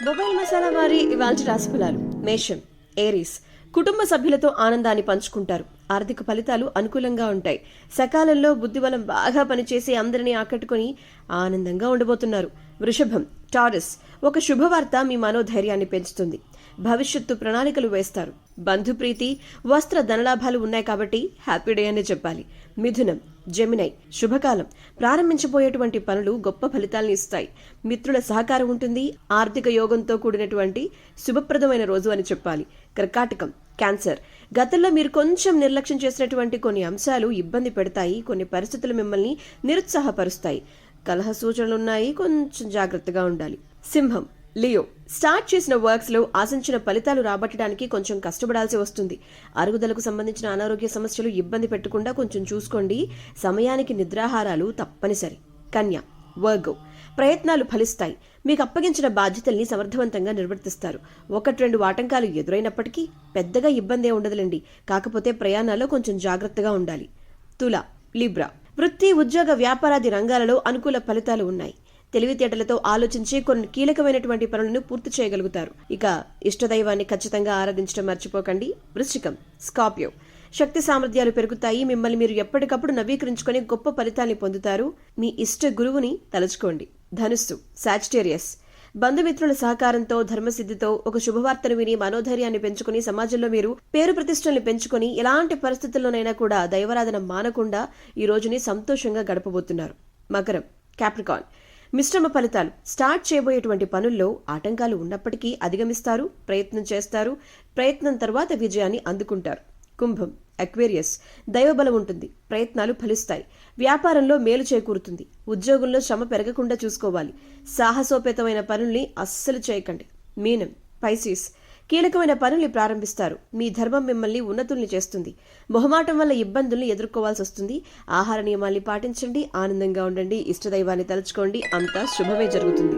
Mobile masala వారి ఇవాల్టి రాశిఫలాలు. మేషం, ఏరీస్. కుటుంబ సభ్యులతో ఆనందాన్ని పంచుకుంటారు. ఆర్థిక ఫలితాలు అనుకూలంగా ఉంటాయి. సకాలంలో బుద్ధిబలం బాగా పనిచేసి అందరినీ ఆకట్టుకుని ఆనందంగా ఉండబోతున్నారు. వృషభం, టారస్. ఒక శుభవార్త మీ మనోధైర్యాన్ని పెంచుతుంది. భవిష్యత్తు ప్రణాళికలు వేస్తారు. బంధుప్రీతి, వస్త్ర ధనలాభాలు ఉన్నాయి కాబట్టి హ్యాపీ డే అనే చెప్పాలి. మిథునం, జెమినై. శుభకాలం. ప్రారంభించబోయేటువంటి పనులు గొప్ప ఫలితాలను ఇస్తాయి. మిత్రుల సహకారం ఉంటుంది. ఆర్థిక యోగంతో కూడినటువంటి శుభప్రదమైన రోజు అని చెప్పాలి. కర్కాటకం, క్యాన్సర్. గతంలో మీరు కొంచెం నిర్లక్ష్యం చేసినటువంటి కొన్ని అంశాలు ఇబ్బంది పెడతాయి. కొన్ని పరిస్థితులు మిమ్మల్ని నిరుత్సాహపరుస్తాయి. కలహ సూచనలున్నాయి, కొంచెం జాగ్రత్తగా ఉండాలి. సింహం, లియో. స్టార్ట్ చేసిన వర్క్స్ లో ఆశించిన ఫలితాలు రాబట్టడానికి కొంచెం కష్టపడాల్సి వస్తుంది. అరుగుదలకు సంబంధించిన అనారోగ్య సమస్యలు ఇబ్బంది పెట్టకుండా కొంచెం చూసుకోండి. సమయానికి నిద్రాహారాలు తప్పనిసరి. కన్య, వర్గో. ప్రయత్నాలు ఫలిస్తాయి. మీకు అప్పగించిన బాధ్యతల్ని సమర్థవంతంగా నిర్వర్తిస్తారు. 1-2 ఆటంకాలు ఎదురైనప్పటికీ పెద్దగా ఇబ్బందే ఉండదులేండి. కాకపోతే ప్రయాణాల్లో కొంచెం జాగ్రత్తగా ఉండాలి. తుల, లిబ్రా. వృత్తి, ఉద్యోగ, వ్యాపారాది రంగాలలో అనుకూల ఫలితాలు ఉన్నాయి. తెలివితేటలతో ఆలోచించి కొన్ని కీలకమైనటువంటి పనులను పూర్తి చేయగలుగుతారు. ఇక ఇష్టదైవాన్ని ఖచ్చితంగా ఆరాధించడం మర్చిపోకండి. వృశ్చికం, స్కార్పియో. శక్తి సామర్థ్యాలు పెరుగుతాయి. మిమ్మల్ని మీరు ఎప్పటికప్పుడు నవీకరించుకొని గొప్ప ఫలితాన్ని పొందుతారు. మీ ఇష్ట గురువుని తలుచుకోండి. ధనుస్సు, సాజిటేరియస్. బంధుమిత్రుల సహకారంతో, ధర్మసిద్ధితో ఒక శుభవార్తను విని మనోధైర్యాన్ని పెంచుకుని సమాజంలో మీరు పేరు ప్రతిష్టల్ని పెంచుకుని ఎలాంటి పరిస్థితుల్లోనైనా కూడా దైవారాధన మానకుండా ఈ రోజుని సంతోషంగా గడపబోతున్నారు. మకరం, క్యాప్రికాన్. మిశ్రమ ఫలితాలు. స్టార్ట్ చేయబోయేటువంటి పనుల్లో ఆటంకాలు ఉన్నప్పటికీ అధిగమిస్తారు. ప్రయత్నం చేస్తారు. ప్రయత్నం తర్వాత విజయాన్ని అందుకుంటారు. కుంభం, అక్వేరియస్. దైవబలం ఉంటుంది. ప్రయత్నాలు ఫలిస్తాయి. వ్యాపారంలో మేలు చేకూరుతుంది. ఉద్యోగంలో శ్రమ పెరగకుండా చూసుకోవాలి. సాహసోపేతమైన పనుల్ని అస్సలు చేయకండి. మీనం, పైసిస్. కీలకమైన పనుల్ని ప్రారంభిస్తారు. మీ ధర్మం మిమ్మల్ని ఉన్నతుల్ని చేస్తుంది. మొహమాటం వల్ల ఇబ్బందుల్ని ఎదుర్కోవాల్సి వస్తుంది. ఆహార నియమాల్ని పాటించండి. ఆనందంగా ఉండండి. ఇష్టదైవాన్ని తలుచుకోండి. అంతా శుభమే జరుగుతుంది.